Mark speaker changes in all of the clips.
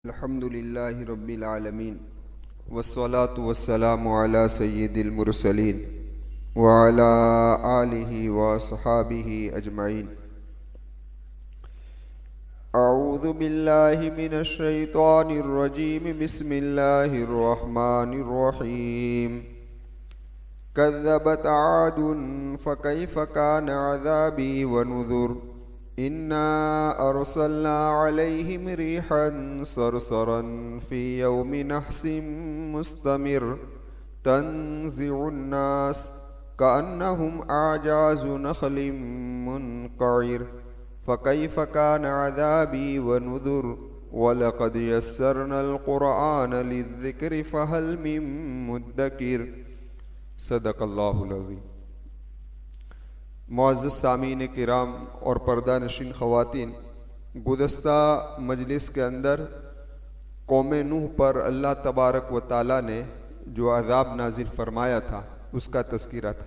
Speaker 1: अल्हम्दुलिल्लाहि रब्बिल आलमीन वस्सलातु वस्सलामु अला सय्यिदिल मुरसलीन व अला आलिहि व अस्हाबिहि अजमईन। अऊज़ु बिल्लाहि मिनश शैतानिर रजीम बिस्मिल्लाहिर रहमानिर रहीम। कज़्ज़बत आदुन फ़कैफ़ कान अज़ाबी व नुज़ुर। इन्ना अरसलना अलैहिम रिहन सरसरन फ़ी यौमि नहसिम मुस्तमिर तंज़िउन नास कअन्नहुम आजाज़ु नख़लिम मुनक़इर फ़कैफ़ कान अज़ाबी व नुज़ुर वलक़द यस्सरनल क़ुरआन लिज़्ज़िक्रि फ़हल मिन मुद्दकिर। सदक़ल्लाहुल अज़ीम। मुअज़्ज़ज़ सामीन किराम और पर्दा नशीन ख़वातीन, गुज़श्ता मजलिस के अंदर कौम नूह पर अल्लाह तबारक व ताला ने जो अज़ाब नाजिल फरमाया था उसका तज़किरा था।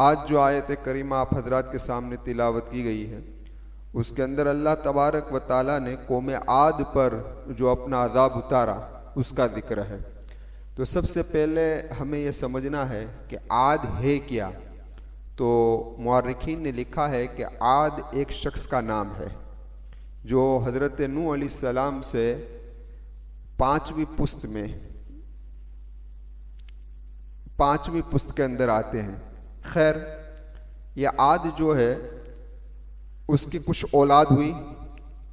Speaker 1: आज जो आयत करीमा आप हज़रात के सामने तिलावत की गई है उसके अंदर अल्लाह तबारक व ताला ने कौम आद पर जो अपना अज़ाब उतारा उसका ज़िक्र है। तो सबसे पहले हमें यह समझना है कि आद है क्या। तो मुअर्रिखीन ने लिखा है कि आद एक शख्स का नाम है जो हज़रत नूह अलैहिस्सलाम से पांचवी पुस्त के अंदर आते हैं। खैर, यह आद जो है उसकी कुछ औलाद हुई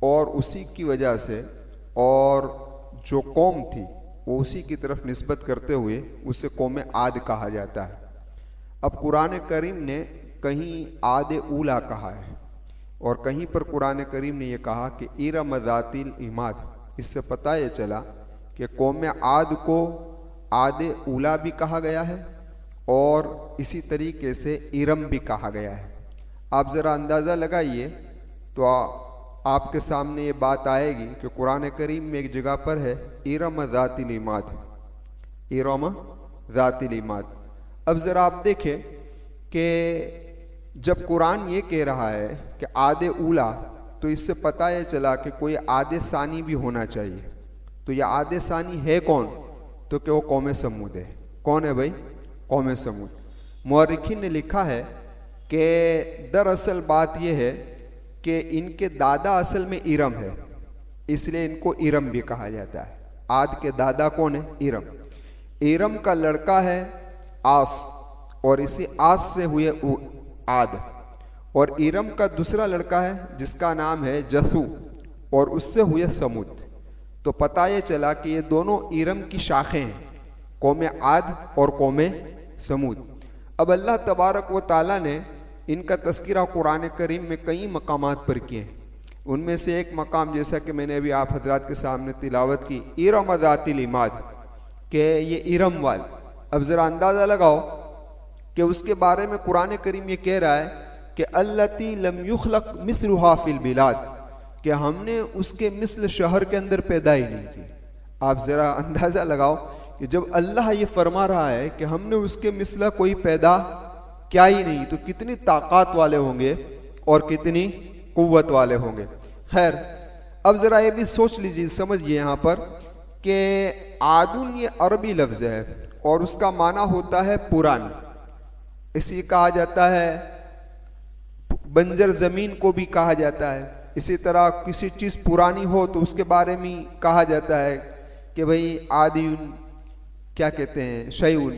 Speaker 1: और उसी की वजह से और जो कौम थी वो उसी की तरफ निस्बत करते हुए उसे कौम आद कहा जाता है। अब कुरान करीम ने कहीं आद ऊला कहा है और कहीं पर कुरान करीम ने यह कहा कि इरम ज़ातिल इमाद। इससे पता ये चला कि कौम आद को आद ऊला भी कहा गया है और इसी तरीके से इरम भी कहा गया है। आप ज़रा अंदाज़ा लगाइए तो आपके सामने ये बात आएगी कि कुरान करीम में एक जगह पर है इरम ज़ातिल इमाद, इरम ज़ातिल इमाद। अब ज़रा आप देखें कि जब कुरान ये कह रहा है कि आदे ऊला, तो इससे पता ये चला कि कोई आदे सानी भी होना चाहिए। तो यह आदे सानी है कौन? तो कि वो कौम समूद है। कौन है भाई? कौम समूद। मुअर्रिखीन ने लिखा है कि दरअसल बात यह है कि इनके दादा असल में इरम है, इसलिए इनको इरम भी कहा जाता है। आद के दादा कौन है? इरम। इरम का लड़का है आस और इसी आस से हुए आद, और इरम का दूसरा लड़का है जिसका नाम है जसू और उससे हुए समूद। तो पता ये चला कि ये दोनों इरम की शाखें हैं, कौम आद और कौम समूद। अब अल्लाह तबारक व ताला ने इनका तज़किरा कुरान करीम में कई मकामात पर किए हैं। उनमें से एक मकाम जैसा कि मैंने अभी आप हज़रात के सामने तिलावत की, इरम ज़ातिल इमाद, के ये इरम वाल। अब ज़रा अंदाज़ा लगाओ कि उसके बारे में कुरान करीम ये कह रहा है कि अल्लती लम युखलक मिस्लुहा फिल बिलाद, कि हमने उसके मिस्ल शहर के अंदर पैदा ही नहीं की। आप ज़रा अंदाज़ा लगाओ कि जब अल्लाह ये फरमा रहा है कि हमने उसके मिसला कोई पैदा क्या ही नहीं, तो कितनी ताकत वाले होंगे और कितनी कुव्वत वाले होंगे। खैर, अब ज़रा ये भी सोच लीजिए, समझिए यहाँ पर कि आदुन ये अरबी लफ्ज़ है और उसका माना होता है पुरानी। इसी कहा जाता है, बंजर ज़मीन को भी कहा जाता है। इसी तरह किसी चीज़ पुरानी हो तो उसके बारे में कहा जाता है कि भाई आदियुन, क्या कहते हैं, शयून,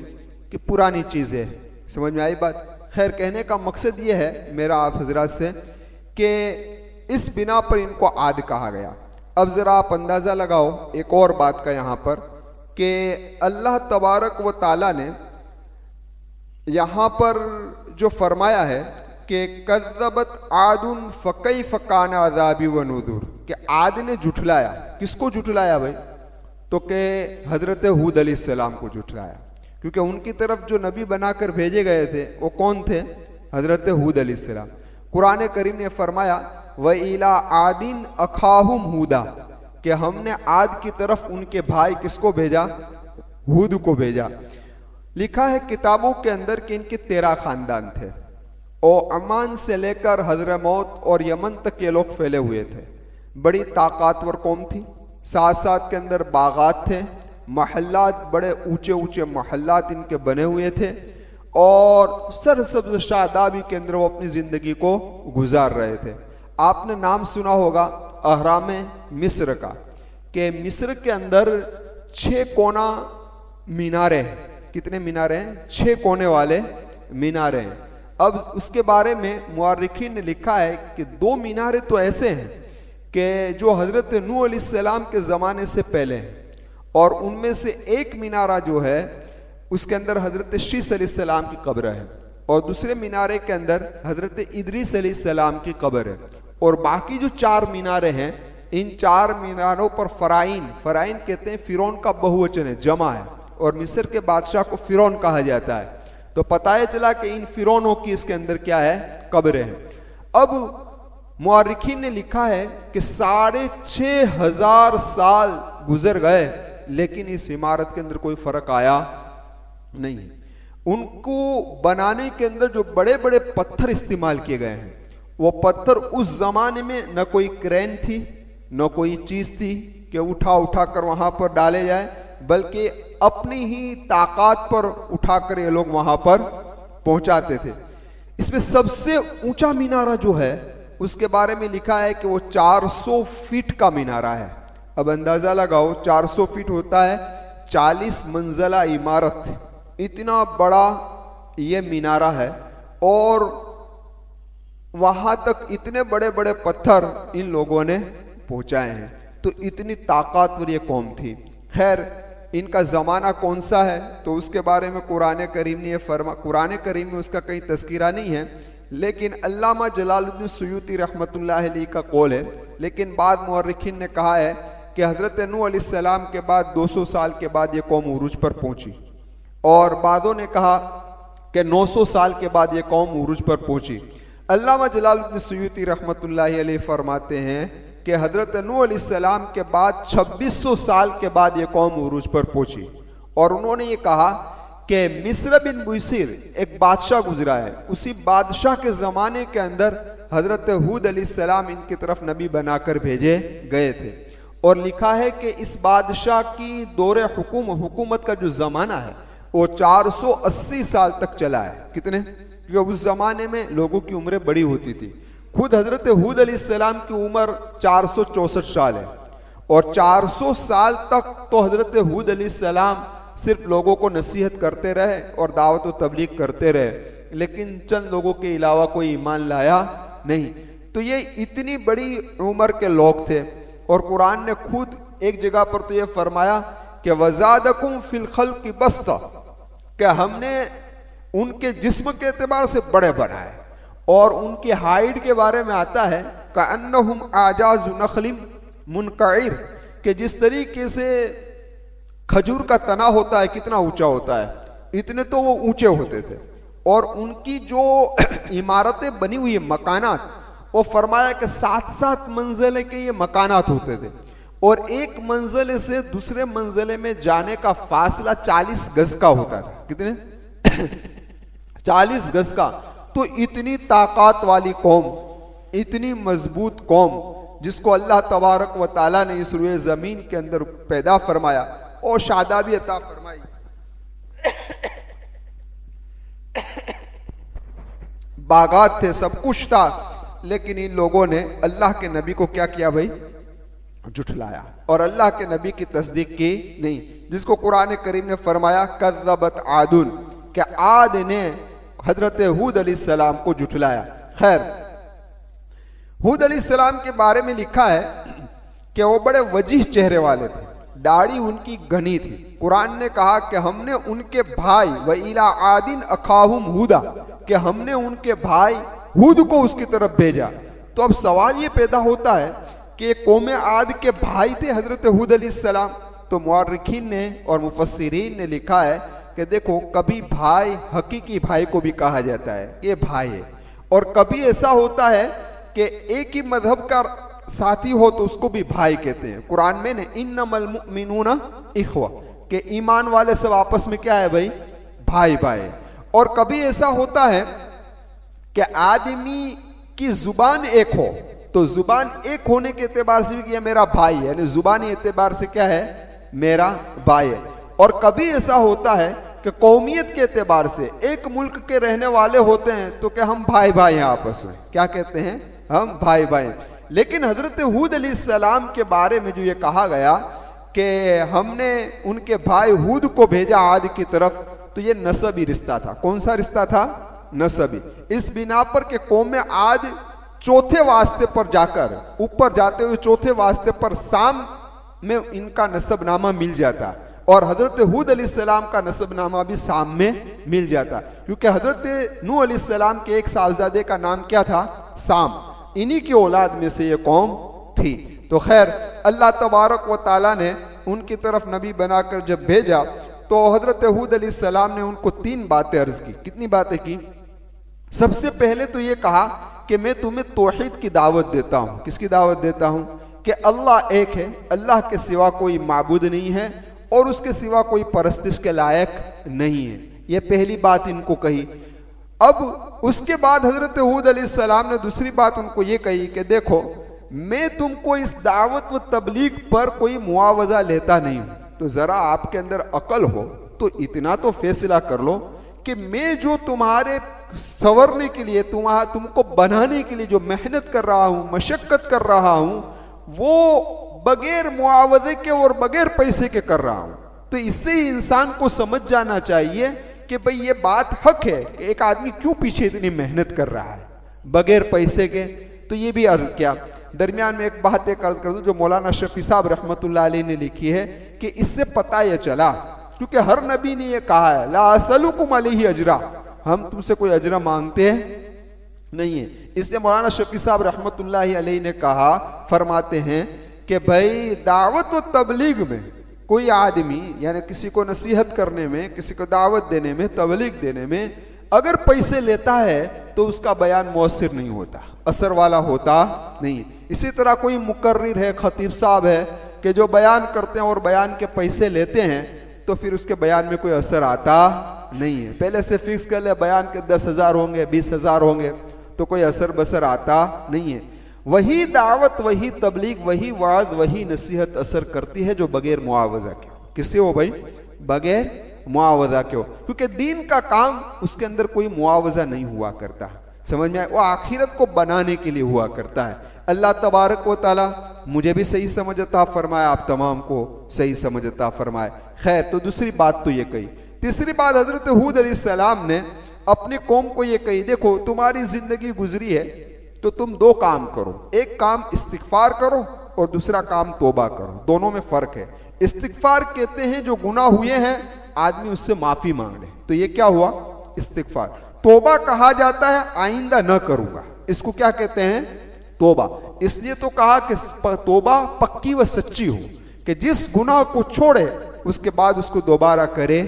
Speaker 1: कि पुरानी चीज़ है। समझ में आई बात? खैर, कहने का मकसद ये है मेरा आप हजरात से कि इस बिना पर इनको आद कहा गया। अब ज़रा आप अंदाज़ा लगाओ एक और बात का यहाँ पर कि अल्लाह तबारक व ताला ने यहाँ पर जो फरमाया है कि कज़्ज़बत आदुन फ़कैफ़ कान अज़ाबी व नुज़ुर, कि आद ने झुठलाया। किसको झुठलाया भाई? तो कि हज़रत हूद अलैहिस्सलाम को झुठलाया, क्योंकि उनकी तरफ जो नबी बनाकर भेजे गए थे वो कौन थे? हज़रत हूद अलैहिस्सलाम। कुरान करीम ने फरमाया व इला आदिन अखाहुम हूदा, कि हमने आद की तरफ उनके भाई किसको भेजा? हूद को भेजा। लिखा है किताबों के अंदर कि इनके 13 खानदान थे और अमान से लेकर हज़रमौत और यमन तक ये लोग फैले हुए थे। बड़ी ताकतवर कौम थी, साथ साथ के अंदर बागात थे, महल्लात, बड़े ऊंचे ऊंचे महल्लात इनके बने हुए थे, और सरसब्ज शादाबी के अंदर वो अपनी जिंदगी को गुजार रहे थे। आपने नाम सुना होगा अहराम मिस्र का, कि मिस्र के अंदर 6 कोना मीनारे हैं। कितने मीनारे हैं? 6 कोने वाले मीनारे हैं। अब उसके बारे में मुअर्रिखीन ने लिखा है कि 2 मीनारे तो ऐसे हैं कि जो हजरत नूह अलैहिस्सलाम के ज़माने से पहले हैं, और उनमें से एक मीनारा जो है उसके अंदर हजरत शीस अलैहिस्सलाम की कब्र है, और दूसरे मीनारे के अंदर हजरत इदरीस अलैहिस्सलाम की कब्र है। और बाकी जो 4 मीनारे हैं, इन 4 मीनारों पर फराइन कहते हैं, फिरौन का बहुवचन है, जमा है, और मिस्र के बादशाह को फिरौन कहा जाता है। तो पता है चला कि इन फिरौनों की इसके अंदर क्या है? कब्रें हैं। अब मुअर्रिखीन ने लिखा है कि 6,500 साल गुजर गए, लेकिन इस इमारत के अंदर कोई फर्क आया नहीं। उनको बनाने के अंदर जो बड़े बड़े पत्थर इस्तेमाल किए गए हैं, वो पत्थर उस जमाने में न कोई क्रेन थी, न कोई चीज थी कि उठा कर वहां पर डाले जाए, बल्कि अपनी ही ताकत पर उठाकर ये लोग वहां पर पहुंचाते थे। इसमें सबसे ऊंचा मीनारा जो है उसके बारे में लिखा है कि वो 400 फीट का मीनारा है। अब अंदाजा लगाओ, 400 फीट होता है 40 मंजिला इमारत। इतना बड़ा ये मीनारा है, और वहां तक इतने बड़े बड़े पत्थर इन लोगों ने पहुंचाए हैं। तो इतनी ताकतवर ये कौम थी। खैर, इनका ज़माना कौन सा है तो उसके बारे में कुरान करीम ने कुरान करीम में उसका कहीं तस्कीरा नहीं है, लेकिन अल्लामा जलालुद्दीन सुयूती रहमतुल्लाह अलैह का कौल है। लेकिन बाद मुअर्रिखीन ने कहा है कि हज़रत नूह अलैहिस्सलाम के बाद 200 साल के बाद ये कौम उरूज पर पहुंची, और बादों ने कहा कि 900 साल के बाद ये कौम उरूज पर पहुंची। अल्लामा जलालुद्दीन सुयूती रहमतुल्लाह अलैह फरमाते हैं कि हजरत नूह अलैहिस्सलाम के बाद 2600 साल के बाद ये कौम उरूज पर पहुंची। और उन्होंने ये कहा कि मिस्र बिन बुसीर एक बादशाह गुजरा है, उसी बादशाह के ज़माने के अंदर हजरत हूद अलैहिस्सलाम इनकी तरफ नबी बनाकर भेजे गए थे। और लिखा है कि इस बादशाह की दौरे हुकूमत का जो ज़माना है वो 480 साल तक चला है। कितने? क्योंकि उस ज़माने में लोगों की उम्रें बड़ी होती थी। खुद हजरत हूद अलैहिस्सलाम की उम्र 464 साल है, और 400 साल तक तो हजरत हूद अलैहिस्सलाम सिर्फ लोगों को नसीहत करते रहे और दावत व तबलीग करते रहे, लेकिन चंद लोगों के अलावा कोई ईमान लाया नहीं। तो ये इतनी बड़ी उम्र के लोग थे। और कुरान ने खुद एक जगह पर तो ये फरमाया कि वज़ादकुम फिल खल्क़ि बस्ता, कि हमने उनके जिस्म के एतबार से बड़े बनाए। और उनकी हाइट के बारे में आता है कअन्नहुम आजाज़ु नख़लिम मुनक़इर, कि जिस तरीके से खजूर का तना होता है कितना ऊंचा होता है, इतने तो वो ऊंचे होते थे। और उनकी जो इमारतें बनी हुई मकानात, वो फरमाया कि 7-7 मंजिले के ये मकानात होते थे, और एक मंजिले से दूसरे मंजिले में जाने का फासला 40 गज का होता था। कितने? 40 गज का। तो इतनी ताकत वाली कौम, इतनी मजबूत कौम, जिसको अल्लाह तबारक व ताला ने इस रुए जमीन के अंदर पैदा फरमाया और शादाबी अता फरमाई। बागात थे, सब कुछ था, लेकिन इन लोगों ने अल्लाह के नबी को क्या किया भाई? जुठलाया, और अल्लाह के नबी की तस्दीक की नहीं, जिसको कुरान करीम ने फरमाया कज़्ज़बत आदुन, कि आद ने हजरत हूद अलैहिस्सलाम को जुठलाया। खैर, हूद अलैहिस्सलाम के बारे में लिखा है कि वो बड़े वजीह चेहरे वाले थे, दाढ़ी उनकी घनी थी। कुरान ने कहा कि हमने उनके भाई व इला आदिन अखाहुम हूदा, कि हमने उनके भाई हूद को उसकी तरफ भेजा। तो अब सवाल ये पैदा होता है कि कौम आद के भाई थे हजरत हूद अलैहिस्सलाम। तो मुअर्रिखीन ने और मुफस्सिरीन ने लिखा है कि देखो, कभी भाई हकीकी भाई को भी कहा जाता है कि ये भाई है, और कभी ऐसा होता है कि एक ही मजहब का साथी हो तो उसको भी भाई कहते हैं। कुरान में ने इन्नमल मुमिनूना इख्वा, के ईमान वाले सब आपस में क्या है भाई? भाई भाई। और कभी ऐसा होता है कि आदमी की जुबान एक हो तो जुबान एक होने के एतबार से भी कि यह मेरा भाई है, यानी जुबानी एतबार से क्या है, मेरा भाई है। और कभी ऐसा होता है कि कौमियत के एतबार से एक मुल्क के रहने वाले होते हैं तो क्या हम भाई भाई हैं आपस में, क्या कहते हैं, हम भाई भाई। लेकिन हजरत हूद अलैहिस्सलाम के बारे में जो ये कहा गया कि हमने उनके भाई हूद को भेजा आद की तरफ, तो ये नसबी रिश्ता था। कौन सा रिश्ता था, नसबी। इस बिना पर के कौम में आज चौथे वास्ते पर जाकर, ऊपर जाते हुए चौथे वास्ते पर साम में इनका नसबनामा मिल जाता, और हजरत हूद अलैहिस्सलाम का नसबनामा भी साम में मिल जाता, क्योंकि हजरत नूह अलैहिस्सलाम के एक साहबजादे का नाम क्या था, साम। इन्हीं की औलाद में से ये कौम थी। तो खैर अल्लाह तबारक व ताला ने उनकी तरफ नबी बनाकर जब भेजा तो हजरत हूद अलैहिस्सलाम ने उनको 3 बातें अर्ज की। कितनी बातें की? सबसे पहले तो ये कहा कि मैं तुम्हें तौहीद की दावत देता हूं। किसकी दावत देता हूं? कि अल्लाह एक है, अल्लाह के सिवा कोई माबूद नहीं है और उसके सिवा कोई परस्तिश के लायक नहीं है। यह पहली बात इनको कही। अब उसके बाद हजरत हूद अलैहिस्सलाम ने दूसरी बात उनको ये कही कि देखो, मैं तुमको इस दावत व तबलीग पर कोई मुआवजा लेता नहीं हूं, तो जरा आपके अंदर अकल हो तो इतना तो फैसला कर लो कि मैं जो तुम्हारे संवरने के लिए, तुमको बनाने के लिए जो मेहनत कर रहा हूं, मशक्कत कर रहा हूं, वो बगैर मुआवजे के और बगैर पैसे के कर रहा हूं। तो इससे ही इंसान को समझ जाना चाहिए कि भाई ये बात हक है, एक आदमी क्यों पीछे इतनी मेहनत कर रहा है बगैर पैसे के। तो ये भी अर्ज किया। दरमियान में एक बात एक अर्ज कर दूं जो मौलाना शफी साहब रहमतुल्लाह अलैह ने लिखी है कि इससे पता ये चला, क्योंकि हर नबी ने ये कहा है ला असलुकुम अलैहि अजरा, हम तुमसे कोई अजरा मांगते हैं नहीं है। इसलिए मौलाना शफी साहब रहमतुल्लाह अलैह ने कहा, फरमाते हैं कि भाई दावत व तबलीग में कोई आदमी, यानी किसी को नसीहत करने में, किसी को दावत देने में, तबलीग देने में अगर पैसे लेता है तो उसका बयान मौसर नहीं होता, असर वाला होता नहीं। इसी तरह कोई मुकर्रिर है, खतीब साहब है कि जो बयान करते हैं और बयान के पैसे लेते हैं, तो फिर उसके बयान में कोई असर आता नहीं है। पहले से फिक्स कर ले बयान के 10,000 होंगे, 20,000 होंगे, तो कोई असर बसर आता नहीं है। वही दावत, वही तबलीग, वही वाद, वही नसीहत असर करती है जो बगैर मुआवजा के। किससे हो भाई? बगैर मुआवजा के हो, क्योंकि दीन का काम उसके अंदर कोई मुआवजा नहीं हुआ करता। समझ में आए? वो आखिरत को बनाने के लिए हुआ करता है। अल्लाह तबारक व ताला मुझे भी सही समझ अता फरमाए, आप तमाम को सही समझ अता फरमाए। खैर, तो दूसरी बात तो ये कही। तीसरी बात हजरत हूद अलैहिस्सलाम ने अपनी कौम को ये कही, देखो तुम्हारी जिंदगी गुजरी है तो तुम 2 काम करो, एक काम इस्तिगफार करो और दूसरा काम तौबा करो। दोनों में फर्क है। इस्तिगफार कहते हैं जो गुनाह हुए हैं आदमी उससे माफी मांग ले, तो ये क्या हुआ? इस्तिगफार। तौबा कहा जाता है आइंदा न करूंगा, इसको क्या कहते हैं? तौबा। इसलिए तो कहा कि तौबा पक्की व सच्ची हो, कि जिस गुनाह को छोड़े उसके बाद उसको दोबारा करे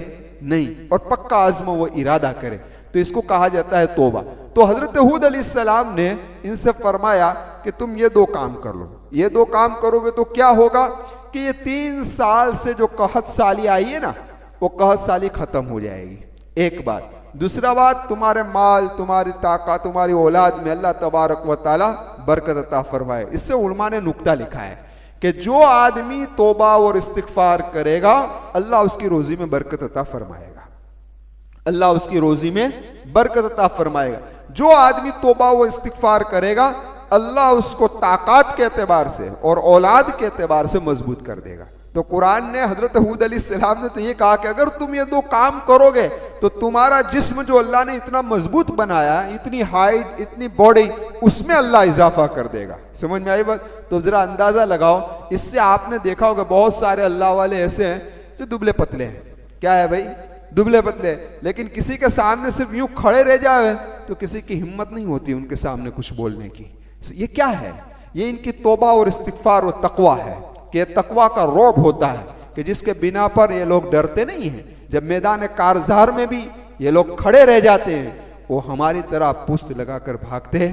Speaker 1: नहीं, और पक्का आज़म व इरादा करे, तो इसको कहा जाता है तौबा। तो हजरत हूद अलैहिस्सलाम ने इनसे फरमाया कि तुम ये 2 काम कर लो। ये 2 काम करोगे तो क्या होगा कि ये 3 साल से जो कहत साली आई है ना, वो कहत साली खत्म हो जाएगी, एक बात। दूसरा बात, तुम्हारे माल, तुम्हारी ताकत, तुम्हारी औलाद में अल्लाह तबारक व ताला बरकत अता फरमाए। इससे उलमा ने नुक्ता लिखा है कि जो आदमी तौबा और इस्तिगफार करेगा अल्लाह उसकी रोजी में बरकत अता फरमाएगा, अल्लाह उसकी रोजी में बरकत अता फरमाएगा। जो आदमी तौबा व इस्तिगफार करेगा अल्लाह उसको ताकत के एतबार से और औलाद के एतबार से मजबूत कर देगा। तो कुरान ने, हजरत हूद अलैहिस्सलाम ने तो ये कहा कि अगर तुम ये 2 काम करोगे तो तुम्हारा जिस्म जो अल्लाह ने इतना मजबूत बनाया, इतनी हाइट, इतनी बॉडी, उसमें अल्लाह इजाफा कर देगा। समझ में आई बात? तो जरा अंदाजा लगाओ। इससे आपने देखा होगा बहुत सारे अल्लाह वाले ऐसे हैं जो दुबले पतले हैं। क्या है भाई? दुबले पतले। लेकिन किसी के सामने सिर्फ यूं खड़े रह जाए तो किसी की हिम्मत नहीं होती उनके सामने कुछ बोलने की। ये क्या है? ये इनकी तौबा और इस्तिगफार और तकवा है, कि तकवा का रौब होता है कि जिसके बिना पर ये लोग डरते नहीं हैं। जब मैदान कारजार में भी ये लोग खड़े रह जाते हैं, वो हमारी तरह पुस्त लगाकर भागते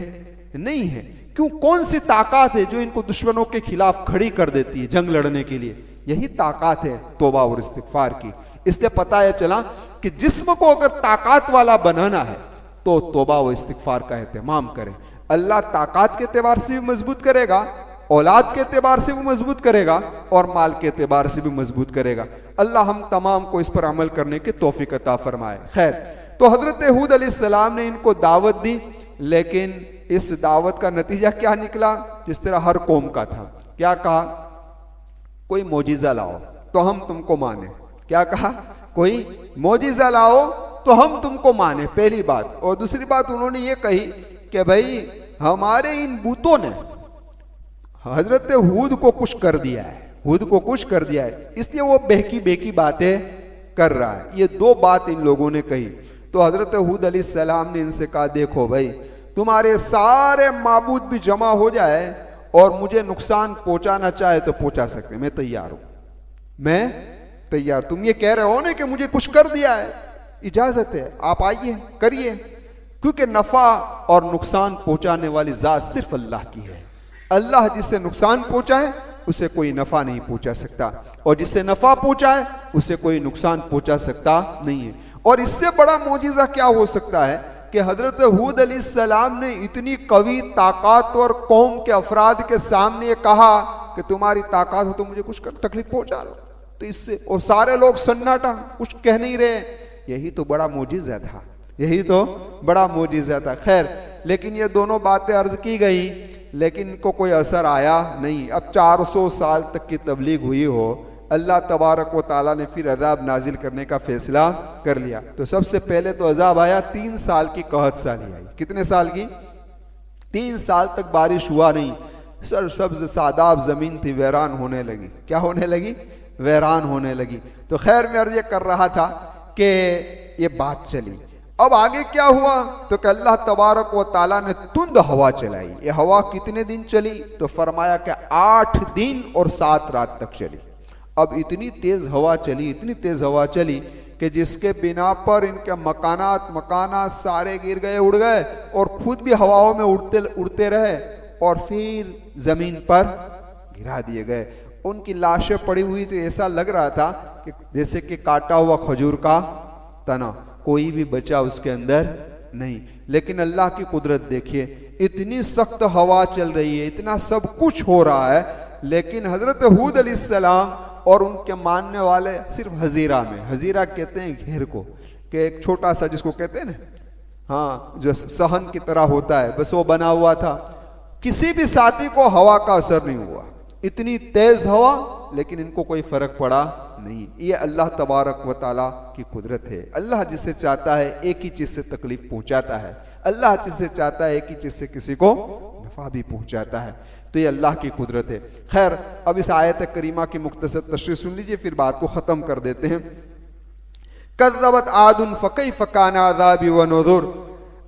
Speaker 1: नहीं है। क्यों? कौन सी ताकत है जो इनको दुश्मनों के खिलाफ खड़ी कर देती है जंग लड़ने के लिए? यही ताकत है तौबा और इस्तिगफार की। इसलिए पता है चला कि जिस्म को अगर ताकत वाला बनाना है तो तौबा व इस्तिगफार का एहतमाम करें। अल्लाह ताकत के एतबार से भी मजबूत करेगा, औलाद के एतबार से भी मजबूत करेगा और माल के एतबार से भी मजबूत करेगा। अल्लाह हम तमाम को इस पर अमल करने की तौफीक अता फरमाए। खैर, तो हजरत हूद अलैहिस्सलाम ने इनको दावत दी, लेकिन इस दावत का नतीजा क्या निकला? जिस तरह हर कौम का था। क्या कहा? कोई मोजिजा लाओ तो हम तुमको माने। क्या कहा? कोई मोजिजा लाओ तो हम तुमको माने, पहली बात। और दूसरी बात उन्होंने ये कही कि भाई हमारे इन बूतों ने हजरत हूद को कुछ कर दिया है, हूद को कुछ कर दिया है, इसलिए वो बेहकी बेहकी बातें कर रहा है। ये दो बात इन लोगों ने कही। तो हजरत हूद अलैहिस्सलाम ने इनसे कहा, देखो भाई, तुम्हारे सारे माबूद भी जमा हो जाए और मुझे नुकसान पहुंचाना चाहे तो पहुंचा सकते, मैं तैयार हूं, मैं तैयार। तुम ये कह रहे हो ना कि मुझे कुछ कर दिया है, इजाजत है, आप आइए करिए, क्योंकि नफा और नुकसान पहुंचाने वाली जात सिर्फ अल्लाह की है। अल्लाह जिससे नुकसान पहुंचाए उसे कोई नफा नहीं पहुंचा सकता, और जिससे नफा पहुंचाए उसे कोई नुकसान पहुंचा सकता नहीं है। और इससे बड़ा मौजिजा क्या हो सकता है कि हजरत हूद अलैहिस्सलाम ने इतनी कवी ताकतवर कौम के अफराद के सामने ये कहा कि तुम्हारी ताकत हो तो मुझे कुछ तकलीफ पहुंचा लो, तो इससे, और सारे लोग सन्नाटा, कुछ कह नहीं रहे। यही तो बड़ा मौजिजा था, यही तो बड़ा मौजिजा था। खैर, लेकिन ये दोनों बातें अर्ज की गई, लेकिन इनको कोई असर आया नहीं। अब 400 साल तक की तबलीग हुई हो, अल्लाह तबारक व ताला ने फिर अजाब नाजिल करने का फैसला कर लिया। तो सबसे पहले तो अजाब आया, 3 साल की कहत साली आई। कितने साल की? 3 साल तक बारिश हुआ नहीं, सरसब्ज सादाब जमीन थी, वैरान होने लगी। क्या होने लगी? वैरान होने लगी। तो खैर, मैं अर्ज कर रहा था कि ये बात चली। अब आगे क्या हुआ? तो कि अल्लाह तबारक व ताला ने तुंद हवा चलाई। ये हवा कितने दिन चली? तो फरमाया कि 8 दिन और 7 रात तक चली। अब इतनी तेज हवा चली, इतनी तेज हवा चली कि जिसके बिना पर इनके मकानात सारे गिर गए, उड़ गए, और खुद भी हवाओं में उड़ते उड़ते रहे, और फिर जमीन पर गिरा दिए गए। उनकी लाशें पड़ी हुई, तो ऐसा लग रहा था कि जैसे कि काटा हुआ खजूर का तना, कोई भी बचा उसके अंदर नहीं। लेकिन अल्लाह की कुदरत देखिए, इतनी सख्त हवा चल रही है, इतना सब कुछ हो रहा है, लेकिन हजरत हूद अलैहिस्सलाम और उनके मानने वाले सिर्फ हजीरा में, हजीरा कहते हैं घेर को, कि एक छोटा सा जिसको कहते हैं ना, हाँ, जो सहन की तरह होता है, बस वो बना हुआ था। किसी भी साथी को हवा का असर नहीं हुआ, इतनी तेज हवा, लेकिन इनको कोई फर्क पड़ा नहीं। ये अल्लाह तबारक व ताला की कुदरत है। अल्लाह जिसे चाहता है एक ही चीज से तकलीफ पहुंचाता है, अल्लाह जिसे चाहता है एक ही चीज से किसी को नफा भी पहुंचाता है। तो ये अल्लाह की कुदरत है। खैर, अब इस आयत करीमा की मुख्तसर तशरीह सुन लीजिए, फिर बात को खत्म कर देते हैं। कज़्ज़बत आदुन फकैफ़ कान अज़ाबी व नुज़ुर,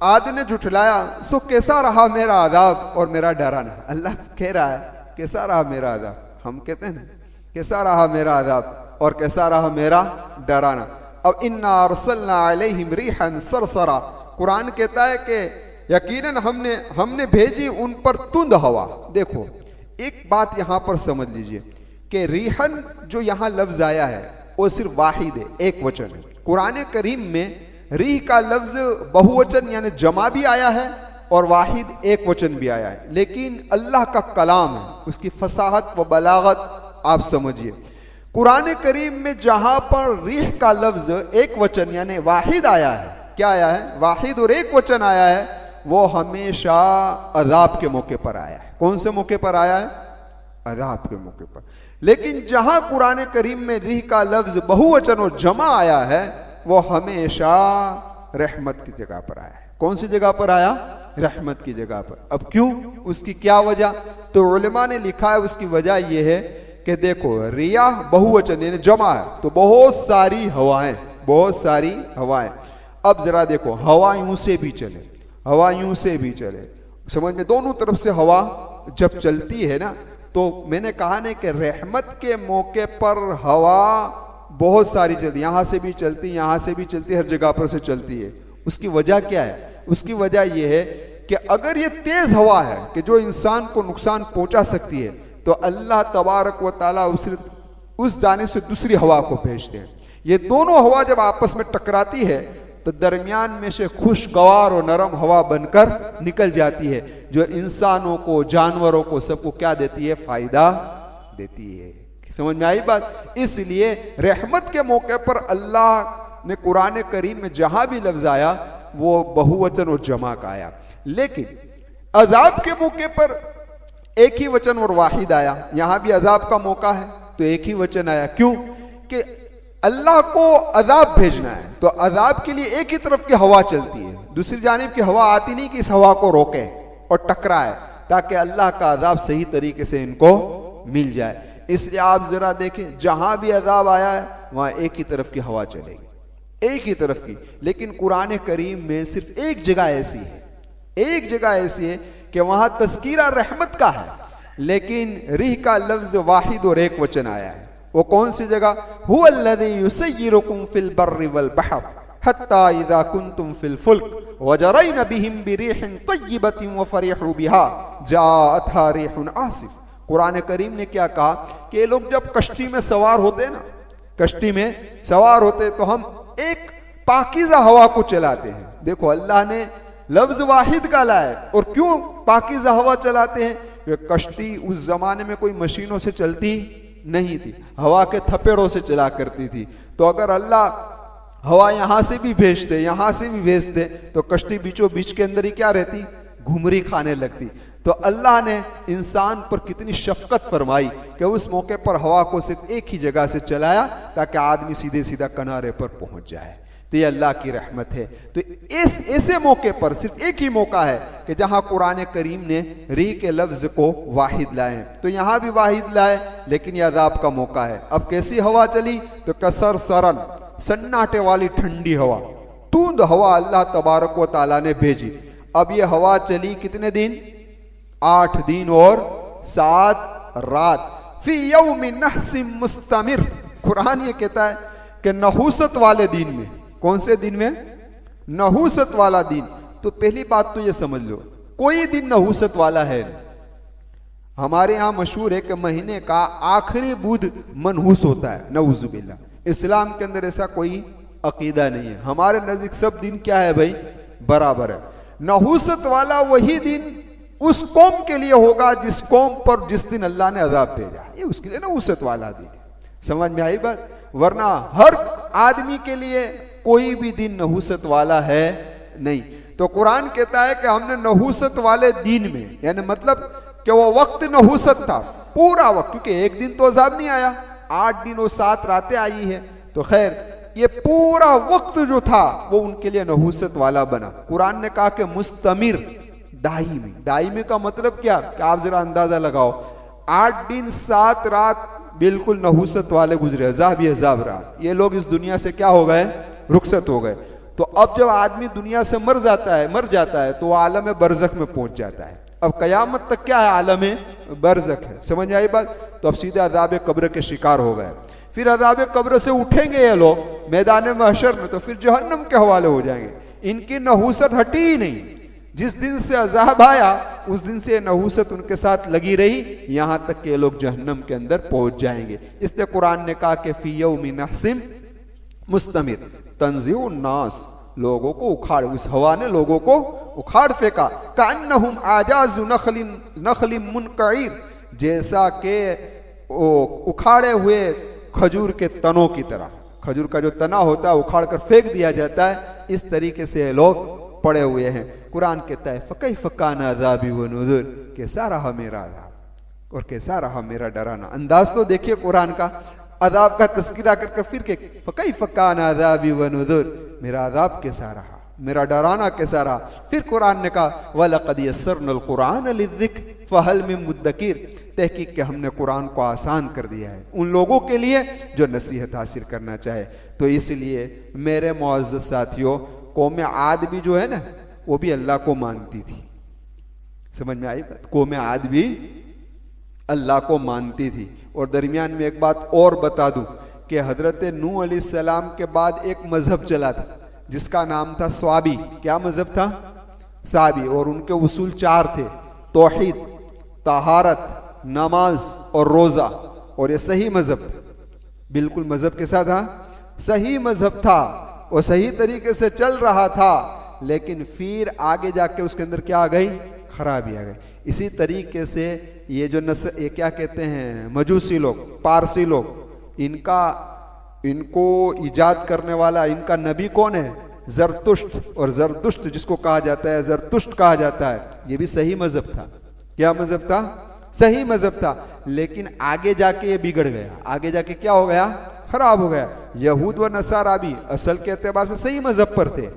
Speaker 1: आद ने झुठलाया सो कैसा रहा मेरा अज़ाब और मेरा डराना। अल्लाह कह रहा है कैसा रहा मेरा अज़ाब, हम कहते हैं कैसा रहा मेरा अज़ाब और कैसा रहा मेरा डराना। अब इन्ना अरसलना अलैहिम रिहन सरसरा, कुरान कहता है कि यकीनन हमने भेजी उन पर तुंद हवा। देखो, एक बात यहां पर समझ लीजिए कि रिहन जो यहां लफ्ज आया है वो सिर्फ वाहिद है, एक वचन है। कुरान करीम में रिह का लफ्ज बहुवचन यानी जमा भी आया है और वाहिद एक वचन भी आया है, लेकिन अल्लाह का कलाम है, उसकी फसाहत व बलागत आप समझिए। कुरान करीम में जहां पर रिह का लफ्ज एक वचन यानी वाहिद आया है, क्या आया है? वाहिद और एक वचन आया है, वो हमेशा अजाब के मौके पर आया है। कौन से मौके पर आया है? अजाब के मौके पर। लेकिन जहां कुरान करीम में रिह का लफ्ज बहुवचन और जमा आया है, वो हमेशा रहमत की जगह पर आया है। कौन सी जगह पर आया? रहमत की जगह पर। अब क्यों, उसकी क्या वजह? तो उलमा ने लिखा है उसकी वजह यह है कि देखो, रियाह बहुवचन यानी जमा है, तो बहुत सारी हवाएं, बहुत सारी हवाएं। अब जरा देखो, हवा यूं से भी चले, हवा यूं से भी चले, समझ में, दोनों तरफ से हवा जब चलती है ना, तो मैंने कहा ना कि रहमत के मौके पर हवा बहुत सारी चलती, यहां से भी चलती, यहां से भी चलती, हर जगह पर से चलती है। उसकी वजह क्या है? उसकी वजह यह है कि अगर ये तेज हवा है कि जो इंसान को नुकसान पहुंचा सकती है, तो अल्लाह तबारक व ताला उस जानिब से दूसरी हवा को भेजते हैं। ये दोनों हवा जब आपस में टकराती है तो दरमियान में से खुशगवार और नरम हवा बनकर निकल जाती है, जो इंसानों को, जानवरों को, सबको क्या देती है? फायदा देती है। समझ में आई बात? इसलिए रहमत के मौके पर अल्लाह ने कुरान करीम में जहां भी लफ्ज आया वो बहुवचन और जमा का आया, लेकिन अजाब के मौके पर एक ही वचन और वाहिद आया। यहां भी अजाब का मौका है तो एक ही वचन आया। क्यों? कि अल्लाह को अजाब भेजना है तो अजाब के लिए एक ही तरफ की हवा चलती है, दूसरी जानिब की हवा आती नहीं कि इस हवा को रोके और टकराए, ताकि अल्लाह का अजाब सही तरीके से इनको मिल जाए। इसलिए आप जरा देखें, जहां भी अजाब आया है वहां एक ही तरफ की हवा चलेगी, एक ही तरफ की। लेकिन कुरान करीम में सिर्फ एक जगह ऐसी है, एक जगह ऐसी है कि वहां तस्कीरा रहमत का है, लेकिन रिह का लफ्ज वाहिद और एक वचन आया है। वो कौन सी जगह? हुवल्लज़ी युसय्यिरुकुम फिल बर्रि वल बहर हत्ता इज़ा कुंतुम फिल फुल्क वजरैना बिहिम बिरीहिन तय्यिबतिन व फरिहू बिहा जाअतहा रिहुन आसिफ। कुरान करीम ने क्या कहा कि ये लोग जब कश्ती में सवार होते हैं ना, कश्ती में सवार होते तो हम एक पाकीज़ा हवा को चलाते हैं। देखो अल्लाह ने लफ्ज वाहिद का लाया, और क्यों पाकीज़ा हवा चलाते हैं? कश्ती उस जमाने में कोई मशीनों से चलती नहीं थी, हवा के थपेड़ों से चला करती थी। तो अगर अल्लाह हवा यहां से भी भेजते, यहां से भी भेजते, तो कश्ती बीचों बीच के अंदर ही क्या रहती? घुमरी खाने लगती। तो अल्लाह ने इंसान पर कितनी शफकत फरमाई कि उस मौके पर हवा को सिर्फ एक ही जगह से चलाया ताकि आदमी सीधे सीधा किनारे पर पहुंच जाए। तो ये अल्लाह की रहमत है। तो इस ऐसे मौके पर सिर्फ एक ही मौका है कि जहां कुरान करीम ने री के लफ्ज को वाहिद लाए। तो यहां भी वाहिद लाए, लेकिन यह अजाब का मौका है। अब कैसी हवा चली? तो कसर सरन, सन्नाटे वाली ठंडी हवा, तूंद हवा अल्लाह तबारक व तआला ने भेजी। अब ये हवा चली कितने दिन? 8 दिन और 7 रात। फी यौमिन नहसिम मुस्तमिर। कुरान ये कहता है कि नहूसत वाले दिन में। कौन से दिन में? नहूसत वाला दिन। तो पहली बात तो ये समझ लो, कोई दिन नहूसत वाला है नहीं। हमारे यहां मशहूर है कि महीने का आखिरी बुध मनहूस होता है, नऊजुबिल्लाह। इस्लाम के अंदर ऐसा कोई अकीदा नहीं है। हमारे नजदीक सब दिन क्या है भाई? बराबर है। नहूसत वाला वही दिन उस कौम के लिए होगा जिस कौम पर जिस दिन अल्लाह ने अजाब भेजा, ये उसके लिए नहूसत वाला दिन है। समझ में आई बात? वरना हर आदमी के लिए कोई भी दिन नहूसत वाला है नहीं। तो कुरान कहता है कि हमने नहूसत वाले दिन में, यानी मतलब कि वो वक्त नहूसत था, पूरा वक्त, क्योंकि एक दिन तो अजाब नहीं आया, 8 दिन और 7 रातें आई है। तो खैर ये पूरा वक्त जो था वो उनके लिए नहूसत वाला बना। कुरान ने कहा कि मुस्तमिर, दायमी। दायमी का मतलब क्या? कि आप जरा अंदाजा लगाओ, 8 दिन 7 रात बिल्कुल नहूसत वाले गुजरे, अजाब ही अजाब रहा। ये लोग इस दुनिया से क्या हो गए? रुखसत हो गए। तो अब जब आदमी दुनिया से मर जाता है तो आलम बरज़ख में पहुंच जाता है। अब कयामत तक क्या है? आलम बरज़ख है। समझ आई बात? तो अब सीधे अज़ाब कब्र के शिकार हो गए। फिर अज़ाब कब्र से उठेंगे ये लोग मैदान महशर में, तो फिर जहन्नम के हवाले हो जाएंगे। इनकी नहूसत हटी ही नहीं। जिस दिन से अज़ाब आया उस दिन से नहूसत उनके साथ लगी रही, यहां तक कि लोग जहन्नम के अंदर पहुंच जाएंगे। इसलिए कुरान ने कहा कि फी यौमिन नहसिम मुस्तमिर तंज़िउन नास, लोगों को उखाड़, उस हवा ने लोगों को उखाड़ फेंका। कान्नहुम आजाज़ु नखलिम मुनक़इर, जैसा के उखाड़े हुए खजूर के तनों की तरह। खजूर का जो तना होता है उखाड़ कर फेंक दिया जाता है, इस तरीके से लोग पड़े हुए हैं। कुरान कहता है फ़कैफ़ कान अज़ाबी व नुज़ुर, कैसा रहा मेरा अज़ाब और कैसा रहा मेरा डराना। अंदाज तो देखिए कुरान का, अज़ाब का तज़किरा कर फिर के फ़कैफ़ कान अज़ाबी व नुज़ुर, मेरा अज़ाब कैसा रहा, मेरा डराना कैसा रहा। फिर कुरान ने कहा वलक़द यस्सरनल कुरान लिज़्ज़िक्र फ़हल मिन मुद्दकिर, तहकीक के हमने कुरान को आसान कर दिया है उन लोगों के लिए जो नसीहत हासिल करना चाहे। तो इसलिए मेरे मुअज़्ज़ज़ साथियों, कौम आद भी जो है ना वो भी अल्लाह को मानती थी। समझ में आई बात? कौम आद भी अल्लाह को मानती थी। और दरमियान में एक बात और बता दूं कि हजरत नूह अलैहिस्सलाम के बाद एक मजहब चला था जिसका नाम था स्वाबी। क्या मजहब था? स्वाबी। और उनके उसूल 4 थे, तौहीद, तहारत, नमाज और रोजा। और ये सही मजहब था, बिल्कुल मजहब कैसा था? सही मजहब था। वो सही तरीके से चल रहा था, लेकिन फिर आगे जाके उसके अंदर क्या आ गई? खराबी आ गई। इसी तरीके से ये जो ये क्या कहते हैं, मजूसी लोग, पारसी लोग, इनको इजाद करने वाला इनका नबी कौन है? जरतुश्त। और जरतुश्त जिसको कहा जाता है, जरतुश्त कहा जाता है, ये भी सही मजहब था। क्या मजहब था? सही मजहब था। लेकिन आगे जाके ये बिगड़ गया, आगे जाके क्या हो गया? खराब हो गया। यहूद व नसारा भी असल के एतबार से सही मजहब पर थे,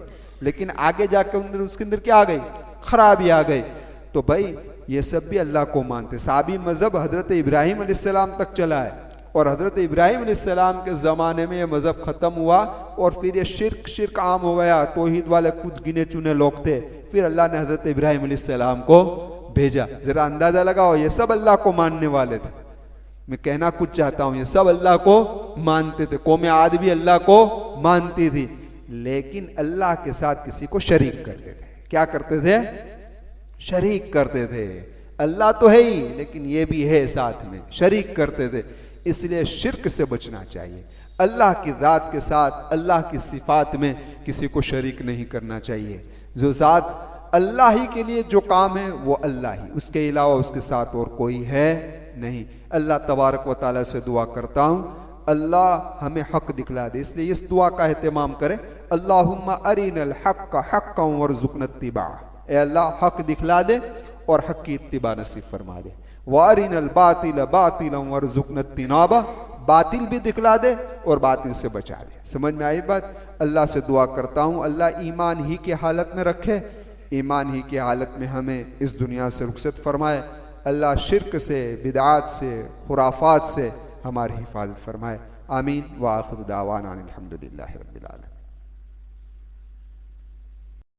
Speaker 1: लेकिन आगे जाके उसके अंदर क्या आ गई? खराबी आ गई। तो भाई ये सब भी अल्लाह को मानते। साबी मजहब हजरत इब्राहिम अलैहिस्सलाम तक चला है, और हजरत इब्राहिम अलैहिस्सलाम के ज़माने में ये मज़हब ख़त्म हुआ, और फिर ये शिर्क आम हो गया। तौहीद वाले खुद गिने चुने लोग थे, फिर अल्लाह ने हजरत इब्राहिम अलैहिस्सलाम को भेजा। ज़रा अंदाज़ा लगाओ, ये सब अल्लाह को मानने वाले थे। मैं कहना कुछ चाहता हूँ, ये सब अल्लाह को मानते थे। कौम आद भी अल्लाह को मानती थी, लेकिन अल्लाह के साथ किसी को शरीक करते थे। क्या करते थे? शरीक करते थे। अल्लाह तो है ही, लेकिन ये भी है साथ में, शरीक करते थे। इसलिए शिर्क से बचना चाहिए। अल्लाह की ज़ात के साथ, अल्लाह की सिफात में किसी को शरीक नहीं करना चाहिए। जो ज़ात अल्लाह ही के लिए जो काम है वो अल्लाह ही, उसके अलावा उसके साथ और कोई है नहीं। अल्लाह तबारक व तआला से दुआ करता हूँ, अल्लाह हमें हक दिखला दे। इसलिए इस दुआ का एहतमाम करें, अल्लाहुम्मा अरिनल हक्का हक्कन वरज़ुक़ना इत्तिबा। ए अल्लाह हक दिखला दे और हक की इत्तिबा नसीब फरमा दे। वारिनल बातिल बातिलन वरज़ुक़ना इज्तिनाबा, बातिल भी दिखला दे और बातिल से बचा दे। समझ में आई बात? अल्लाह से दुआ करता हूँ अल्लाह ईमान ही की हालत में रखे, ईमान ही की हालत में हमें इस दुनिया से रुखसत फरमाए। अल्लाह शिर्क से, बिदआत से, खुराफात से हमारी हिफाजत फरमाए। आमीन। व आखिर दावाना अनिल हम्दुलिल्लाहि रब्बिल आलमीन।